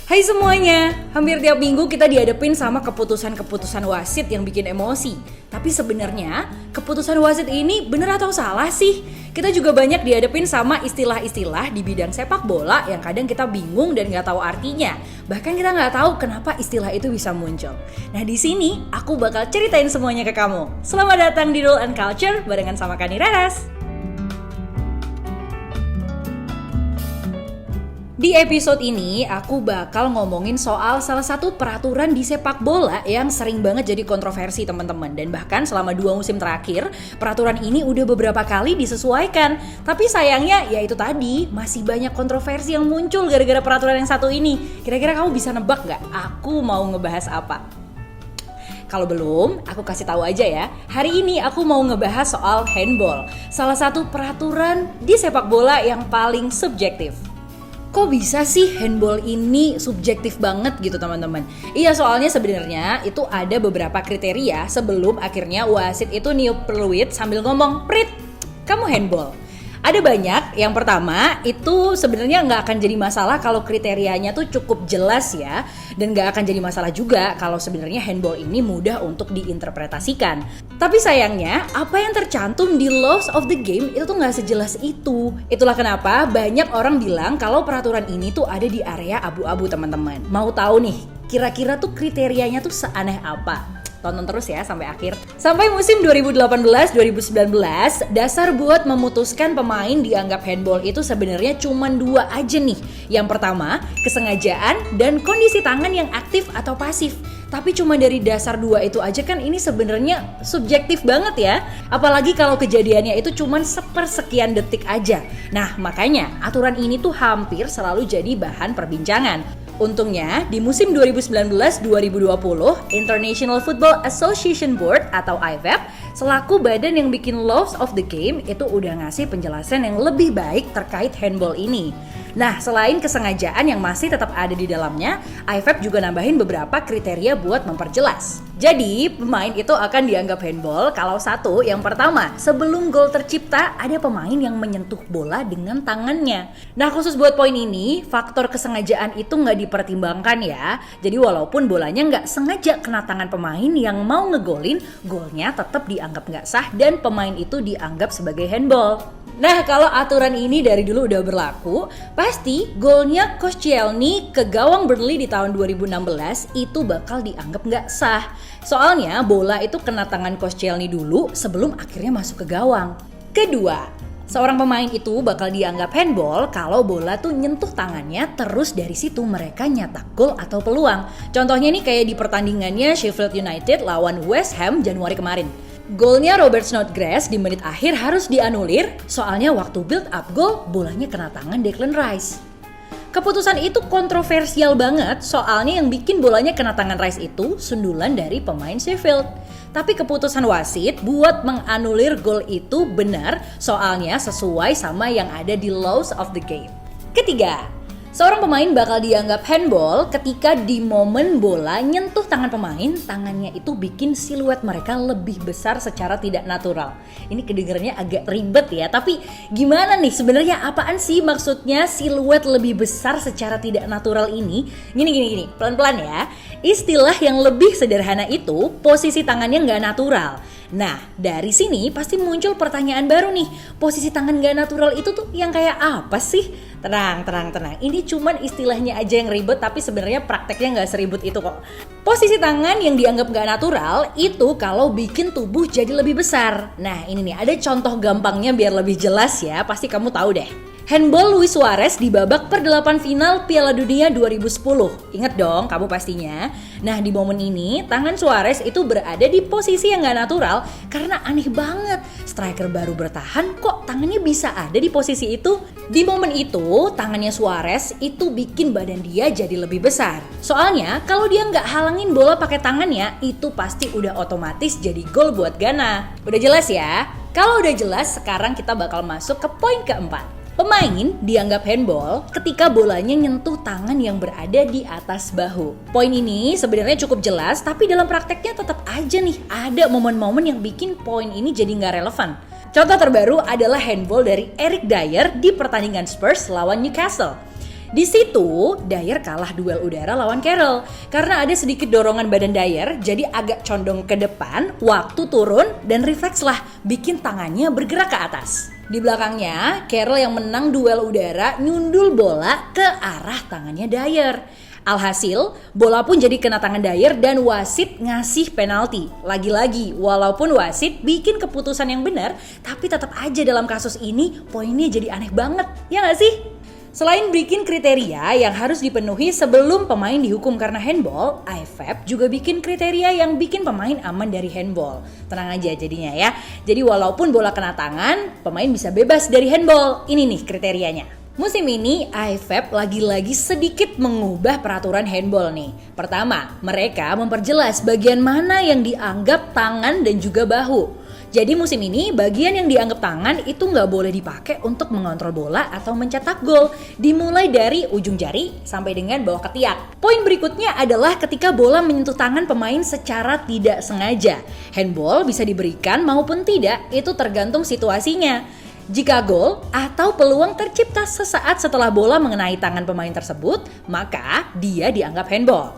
Hai semuanya, hampir tiap minggu kita dihadapin sama keputusan-keputusan wasit yang bikin emosi. Tapi sebenarnya keputusan wasit ini bener atau salah sih? Kita juga banyak dihadapin sama istilah-istilah di bidang sepak bola yang kadang kita bingung dan nggak tahu artinya. Bahkan kita nggak tahu kenapa istilah itu bisa muncul. Nah di sini aku bakal ceritain semuanya ke kamu. Selamat datang di Rule and Culture barengan sama Kani Raras. Di episode ini, aku bakal ngomongin soal salah satu peraturan di sepak bola yang sering banget jadi kontroversi teman-teman. Dan bahkan selama 2 musim terakhir, peraturan ini udah beberapa kali disesuaikan. Tapi sayangnya, ya itu tadi, masih banyak kontroversi yang muncul gara-gara peraturan yang satu ini. Kira-kira kamu bisa nebak gak? Aku mau ngebahas apa? Kalau belum, aku kasih tahu aja ya. Hari ini aku mau ngebahas soal handball. Salah satu peraturan di sepak bola yang paling subjektif. Kok bisa sih handball ini subjektif banget gitu teman-teman? Iya, soalnya sebenarnya itu ada beberapa kriteria sebelum akhirnya wasit itu niup peluit sambil ngomong, "Prit, kamu handball." Ada banyak. Yang pertama itu sebenarnya nggak akan jadi masalah kalau kriterianya tuh cukup jelas ya. Dan nggak akan jadi masalah juga kalau sebenarnya handball ini mudah untuk diinterpretasikan. Tapi sayangnya apa yang tercantum di laws of the game itu tuh nggak sejelas itu. Itulah kenapa banyak orang bilang kalau peraturan ini tuh ada di area abu-abu teman-teman. Mau tahu nih kira-kira tuh kriterianya tuh seaneh apa? Tonton terus ya sampai akhir. Sampai musim 2018-2019, dasar buat memutuskan pemain dianggap handball itu sebenarnya cuma 2 aja nih. Yang pertama, kesengajaan dan kondisi tangan yang aktif atau pasif. Tapi cuma dari dasar 2 itu aja kan ini sebenarnya subjektif banget ya. Apalagi kalau kejadiannya itu cuma sepersekian detik aja. Nah makanya aturan ini tuh hampir selalu jadi bahan perbincangan. Untungnya, di musim 2019-2020, International Football Association Board atau IFAB, selaku badan yang bikin laws of the game, itu udah ngasih penjelasan yang lebih baik terkait handball ini. Nah, selain kesengajaan yang masih tetap ada di dalamnya, IFAB juga nambahin beberapa kriteria buat memperjelas. Jadi, pemain itu akan dianggap handball kalau satu, yang pertama, sebelum gol tercipta, ada pemain yang menyentuh bola dengan tangannya. Nah, khusus buat poin ini, faktor kesengajaan itu nggak dipertimbangkan ya. Jadi, walaupun bolanya nggak sengaja kena tangan pemain yang mau ngegolin, golnya tetap dianggap nggak sah dan pemain itu dianggap sebagai handball. Nah, kalau aturan ini dari dulu udah berlaku, pasti golnya Koscielny ke gawang Burnley di tahun 2016 itu bakal dianggap nggak sah. Soalnya bola itu kena tangan Koscielny dulu sebelum akhirnya masuk ke gawang. Kedua, seorang pemain itu bakal dianggap handball kalau bola tuh nyentuh tangannya terus dari situ mereka nyetak gol atau peluang. Contohnya nih kayak di pertandingannya Sheffield United lawan West Ham Januari kemarin. Golnya Robert Snodgrass di menit akhir harus dianulir soalnya waktu build up goal bolanya kena tangan Declan Rice. Keputusan itu kontroversial banget soalnya yang bikin bolanya kena tangan Rice itu sundulan dari pemain Sheffield. Tapi keputusan wasit buat menganulir gol itu benar soalnya sesuai sama yang ada di laws of the game. Ketiga, seorang pemain bakal dianggap handball ketika di momen bola nyentuh tangan pemain, tangannya itu bikin siluet mereka lebih besar secara tidak natural. Ini kedengarannya agak ribet ya, tapi gimana nih sebenarnya apaan sih maksudnya siluet lebih besar secara tidak natural ini? Gini, pelan-pelan ya. Istilah yang lebih sederhana itu posisi tangannya nggak natural. Nah, dari sini pasti muncul pertanyaan baru nih. Posisi tangan nggak natural itu tuh yang kayak apa sih? Tenang. Ini cuman istilahnya aja yang ribet, tapi sebenarnya prakteknya nggak seribut itu kok. Posisi tangan yang dianggap nggak natural itu kalau bikin tubuh jadi lebih besar. Nah, ini nih ada contoh gampangnya biar lebih jelas ya. Pasti kamu tahu deh. Handball Luis Suarez di babak per-8 final Piala Dunia 2010. Ingat dong kamu pastinya. Nah di momen ini tangan Suarez itu berada di posisi yang gak natural karena aneh banget. Striker baru bertahan kok tangannya bisa ada di posisi itu. Di momen itu tangannya Suarez itu bikin badan dia jadi lebih besar. Soalnya kalau dia gak halangin bola pakai tangannya itu pasti udah otomatis jadi gol buat Ghana. Udah jelas ya? Kalau udah jelas sekarang kita bakal masuk ke poin keempat. Pemain dianggap handball ketika bolanya nyentuh tangan yang berada di atas bahu. Poin ini sebenarnya cukup jelas, tapi dalam prakteknya tetap aja nih ada momen-momen yang bikin poin ini jadi nggak relevan. Contoh terbaru adalah handball dari Eric Dyer di pertandingan Spurs lawan Newcastle. Di situ, Dyer kalah duel udara lawan Carroll. Karena ada sedikit dorongan badan Dyer, jadi agak condong ke depan, waktu turun dan reflekslah bikin tangannya bergerak ke atas. Di belakangnya, Carroll yang menang duel udara nyundul bola ke arah tangannya Dyer. Alhasil, bola pun jadi kena tangan Dyer dan wasit ngasih penalti. Lagi-lagi, walaupun wasit bikin keputusan yang benar, tapi tetap aja dalam kasus ini poinnya jadi aneh banget, ya nggak sih? Selain bikin kriteria yang harus dipenuhi sebelum pemain dihukum karena handball, IFAB juga bikin kriteria yang bikin pemain aman dari handball. Tenang aja jadinya ya. Jadi walaupun bola kena tangan, pemain bisa bebas dari handball. Ini nih kriterianya. Musim ini IFAB lagi-lagi sedikit mengubah peraturan handball nih. Pertama, mereka memperjelas bagian mana yang dianggap tangan dan juga bahu. Jadi musim ini bagian yang dianggap tangan itu nggak boleh dipakai untuk mengontrol bola atau mencetak gol. Dimulai dari ujung jari sampai dengan bawah ketiak. Poin berikutnya adalah ketika bola menyentuh tangan pemain secara tidak sengaja. Handball bisa diberikan maupun tidak, itu tergantung situasinya. Jika gol atau peluang tercipta sesaat setelah bola mengenai tangan pemain tersebut, maka dia dianggap handball.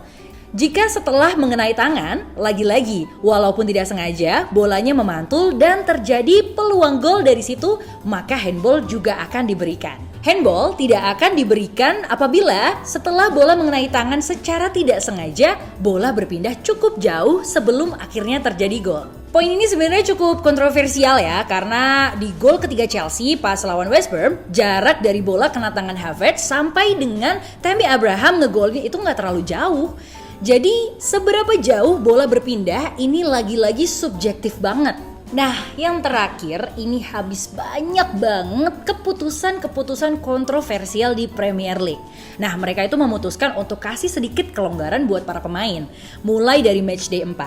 Jika setelah mengenai tangan, lagi-lagi walaupun tidak sengaja, bolanya memantul dan terjadi peluang gol dari situ, maka handball juga akan diberikan. Handball tidak akan diberikan apabila setelah bola mengenai tangan secara tidak sengaja, bola berpindah cukup jauh sebelum akhirnya terjadi gol. Poin ini sebenarnya cukup kontroversial ya, karena di gol ketiga Chelsea pas lawan West Brom, jarak dari bola kena tangan Havertz sampai dengan Tammy Abraham ngegolnya itu nggak terlalu jauh. Jadi seberapa jauh bola berpindah ini lagi-lagi subjektif banget. Nah, yang terakhir ini habis banyak banget keputusan-keputusan kontroversial di Premier League. Nah, mereka itu memutuskan untuk kasih sedikit kelonggaran buat para pemain. Mulai dari matchday 4,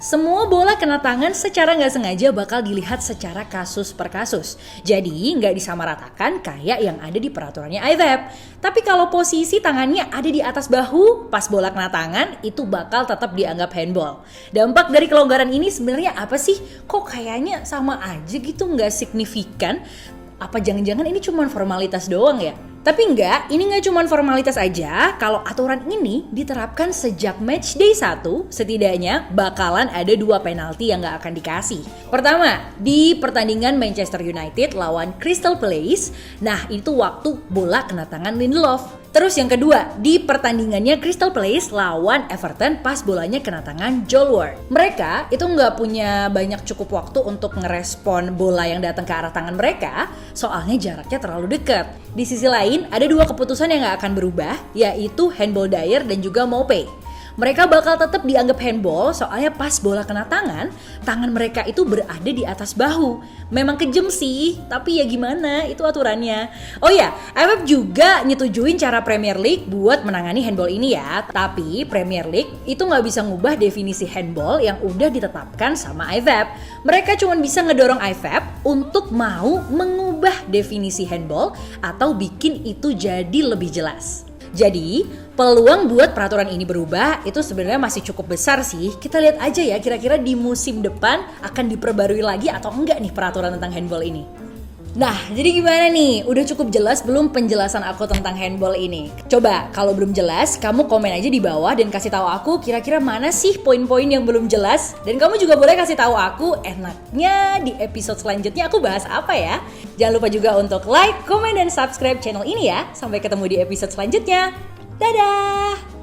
semua bola kena tangan secara nggak sengaja bakal dilihat secara kasus per kasus. Jadi nggak disamaratakan kayak yang ada di peraturannya IFAB. Tapi kalau posisi tangannya ada di atas bahu pas bola kena tangan, itu bakal tetap dianggap handball. Dampak dari kelonggaran ini sebenarnya apa sih? Kok kayaknya sama aja gitu, nggak signifikan? Apa jangan-jangan ini cuma formalitas doang ya? Tapi enggak, ini nggak cuma formalitas aja. Kalau aturan ini diterapkan sejak matchday 1, setidaknya bakalan ada 2 penalti yang nggak akan dikasih. Pertama, di pertandingan Manchester United lawan Crystal Palace. Nah, itu waktu bola kena tangan Lindelof. Terus yang kedua, di pertandingannya Crystal Palace lawan Everton pas bolanya kena tangan Joel Ward. Mereka itu nggak punya banyak cukup waktu untuk ngerespon bola yang datang ke arah tangan mereka, soalnya jaraknya terlalu dekat. Di sisi lain, ada 2 keputusan yang nggak akan berubah, yaitu handball Dyer dan juga Maupay. Mereka bakal tetap dianggap handball soalnya pas bola kena tangan, tangan mereka itu berada di atas bahu. Memang kejam sih, tapi ya gimana, itu aturannya. Oh ya, IFAB juga nyetujuin cara Premier League buat menangani handball ini ya. Tapi Premier League itu nggak bisa ngubah definisi handball yang udah ditetapkan sama IFAB. Mereka cuma bisa ngedorong IFAB untuk mau mengubah definisi handball atau bikin itu jadi lebih jelas. Jadi, peluang buat peraturan ini berubah itu sebenarnya masih cukup besar sih. Kita lihat aja ya kira-kira di musim depan akan diperbarui lagi atau enggak nih peraturan tentang handball ini. Nah, jadi gimana nih? Udah cukup jelas belum penjelasan aku tentang handball ini? Coba, kalau belum jelas, kamu komen aja di bawah dan kasih tahu aku kira-kira mana sih poin-poin yang belum jelas. Dan kamu juga boleh kasih tahu aku enaknya di episode selanjutnya aku bahas apa ya. Jangan lupa juga untuk like, komen, dan subscribe channel ini ya. Sampai ketemu di episode selanjutnya. Dadah!